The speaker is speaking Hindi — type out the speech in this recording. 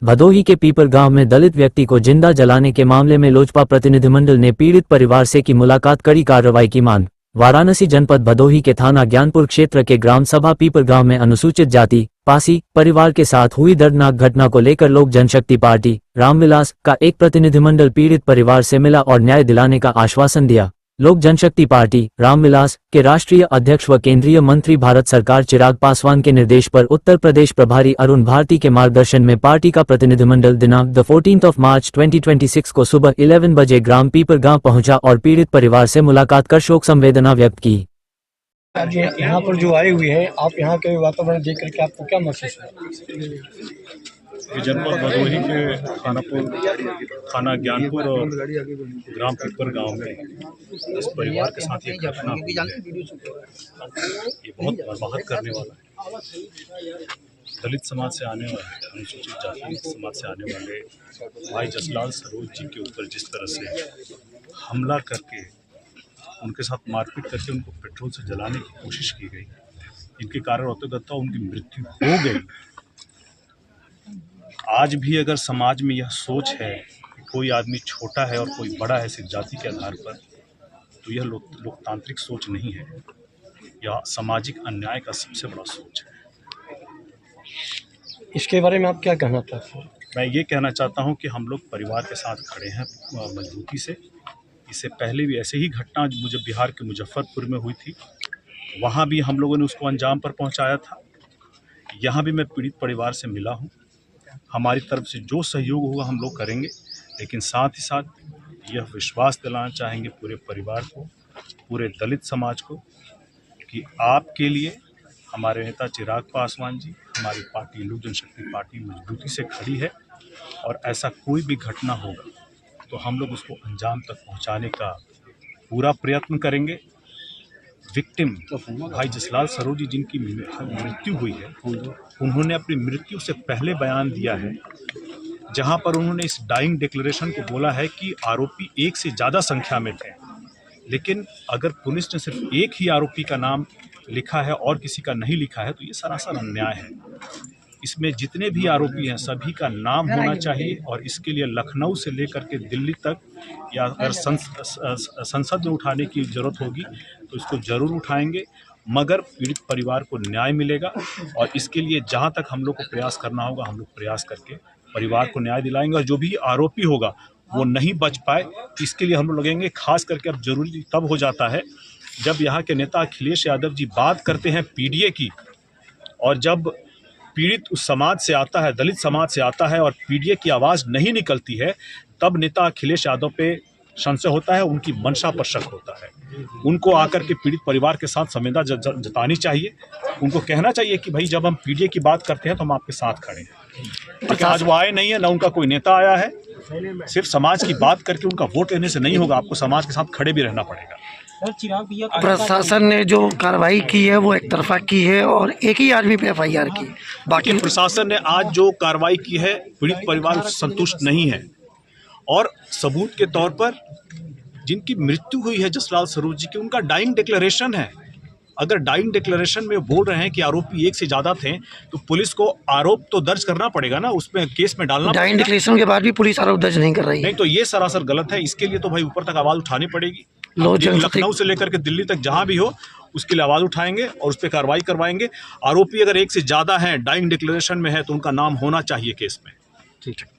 भदोही के पीपर गांव में दलित व्यक्ति को जिंदा जलाने के मामले में लोजपा प्रतिनिधिमंडल ने पीड़ित परिवार से की मुलाकात, कड़ी कार्रवाई की मांग। वाराणसी जनपद भदोही के थाना ज्ञानपुर क्षेत्र के ग्राम सभा पीपर गांव में अनुसूचित जाति पासी परिवार के साथ हुई दर्दनाक घटना को लेकर लोक जनशक्ति पार्टी रामविलास का एक प्रतिनिधिमंडल पीड़ित परिवार से मिला और न्याय दिलाने का आश्वासन दिया। लोक जनशक्ति पार्टी रामविलास के राष्ट्रीय अध्यक्ष व केंद्रीय मंत्री भारत सरकार चिराग पासवान के निर्देश पर उत्तर प्रदेश प्रभारी अरुण भारती के मार्गदर्शन में पार्टी का प्रतिनिधिमंडल दिनांक 14 मार्च 2026 को सुबह 11 बजे ग्राम पीपर गांव पहुंचा और पीड़ित परिवार से मुलाकात कर शोक संवेदना व्यक्त की। आज यहाँ पर जो आए हुए हैं, आप यहाँ के वातावरण देख करके आपको क्या महसूस है? जनपद भदोही के थाना ज्ञानपुर और ग्राम पीपर गांव में इस परिवार के साथ ये घटना हुई है, ये बहुत बर्बाद करने वाला है। दलित समाज से आने वाले, अनुसूचित जाति समाज से आने वाले भाई जसलाल सरोज जी के ऊपर जिस तरह से हमला करके उनके साथ मारपीट करके उनको पेट्रोल से जलाने की कोशिश की गई, इनके कारण होते उनकी मृत्यु हो गई। आज भी अगर समाज में यह सोच है कि कोई आदमी छोटा है और कोई बड़ा है सिर्फ जाति के आधार पर, तो यह लोकतांत्रिक सोच नहीं है, यह सामाजिक अन्याय का सबसे बड़ा सोच है। इसके बारे में आप क्या कहना चाहते हैं? मैं ये कहना चाहता हूं कि हम लोग परिवार के साथ खड़े हैं मजबूती से। इससे पहले भी ऐसे ही घटना मुझे बिहार के मुजफ्फरपुर में हुई थी, वहाँ भी हम लोगों ने उसको अंजाम पर पहुँचाया था। यहाँ भी मैं पीड़ित परिवार से मिला हूँ, हमारी तरफ से जो सहयोग होगा हम लोग करेंगे, लेकिन साथ ही साथ यह विश्वास दिलाना चाहेंगे पूरे परिवार को, पूरे दलित समाज को, कि आपके लिए हमारे नेता चिराग पासवान जी, हमारी पार्टी लोक जनशक्ति पार्टी मजबूती से खड़ी है और ऐसा कोई भी घटना होगा तो हम लोग उसको अंजाम तक पहुंचाने का पूरा प्रयत्न करेंगे। विक्टिम भाई जसलाल सरोज जी जिनकी मृत्यु हुई है, उन्होंने अपनी मृत्यु से पहले बयान दिया है, जहां पर उन्होंने इस डाइंग डिक्लेरेशन को बोला है कि आरोपी एक से ज़्यादा संख्या में थे, लेकिन अगर पुलिस ने सिर्फ एक ही आरोपी का नाम लिखा है और किसी का नहीं लिखा है तो ये सरासर अन्याय है। इसमें जितने भी आरोपी हैं सभी का नाम होना चाहिए और इसके लिए लखनऊ से लेकर के दिल्ली तक, या अगर संसद में उठाने की ज़रूरत होगी तो इसको ज़रूर उठाएंगे, मगर पीड़ित परिवार को न्याय मिलेगा। और इसके लिए जहां तक हम लोग को प्रयास करना होगा हम लोग प्रयास करके परिवार को न्याय दिलाएंगे, और जो भी आरोपी होगा वो नहीं बच पाए इसके लिए हम लोग लगेंगे। खास करके अब जरूरी तब हो जाता है जब यहाँ के नेता अखिलेश यादव जी बात करते हैं पीडीए की, और जब पीड़ित उस समाज से आता है, दलित समाज से आता है और पीडीए की आवाज़ नहीं निकलती है, तब नेता अखिलेश यादव पे संशय होता है, उनकी मंशा पर शक होता है। उनको आकर के पीड़ित परिवार के साथ संवेदना जतानी चाहिए, उनको कहना चाहिए कि भाई जब हम पीडीए की बात करते हैं तो हम आपके साथ खड़े हैं। लेकिन आज वो आए नहीं है, ना उनका कोई नेता आया है। सिर्फ समाज की बात करके उनका वोट लेने से नहीं होगा, आपको समाज के साथ खड़े भी रहना पड़ेगा। प्रशासन ने जो कार्रवाई की है वो एक तरफा की है और एक ही आदमी पे एफआईआर की, बाकी प्रशासन ने आज जो कार्रवाई की है पीड़ित परिवार संतुष्ट नहीं है, और सबूत के तौर पर जिनकी मृत्यु हुई है जसलाल सरोज जी की, उनका डाइंग डिक्लेरेशन है। अगर डाइंग डिक्लेरेशन में बोल रहे हैं कि आरोपी एक से ज्यादा थे तो पुलिस को आरोप तो दर्ज करना पड़ेगा ना, उसमें केस में डालना। डाइंग डिक्लेरेशन के बाद भी पुलिस आरोप दर्ज नहीं कर रही है, नहीं तो ये सरासर गलत है। इसके लिए तो भाई ऊपर तक आवाज उठानी पड़ेगी, लखनऊ से लेकर के दिल्ली तक जहां भी हो उसके लिए आवाज उठाएंगे और उस पर कार्रवाई करवाएंगे। आरोपी अगर एक से ज्यादा है, डाइंग डिक्लेरेशन में है, तो उनका नाम होना चाहिए केस में। ठीक है।